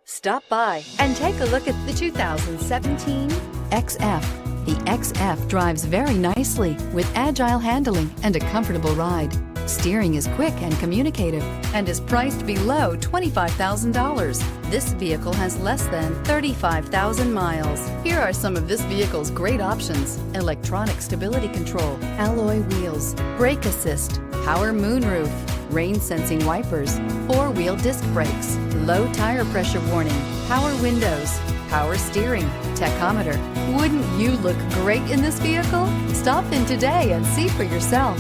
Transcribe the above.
Stop by and take a look at the 2017 XF. The XF drives very nicely with agile handling and a comfortable ride. Steering is quick and communicative and is priced below $25,000. This vehicle has less than 35,000 miles. Here are some of this vehicle's great options: electronic stability control, alloy wheels, brake assist, power moonroof, rain sensing wipers, four-wheel disc brakes, low tire pressure warning, power windows, power steering, tachometer. Wouldn't you look great in this vehicle? Stop in today and see for yourself.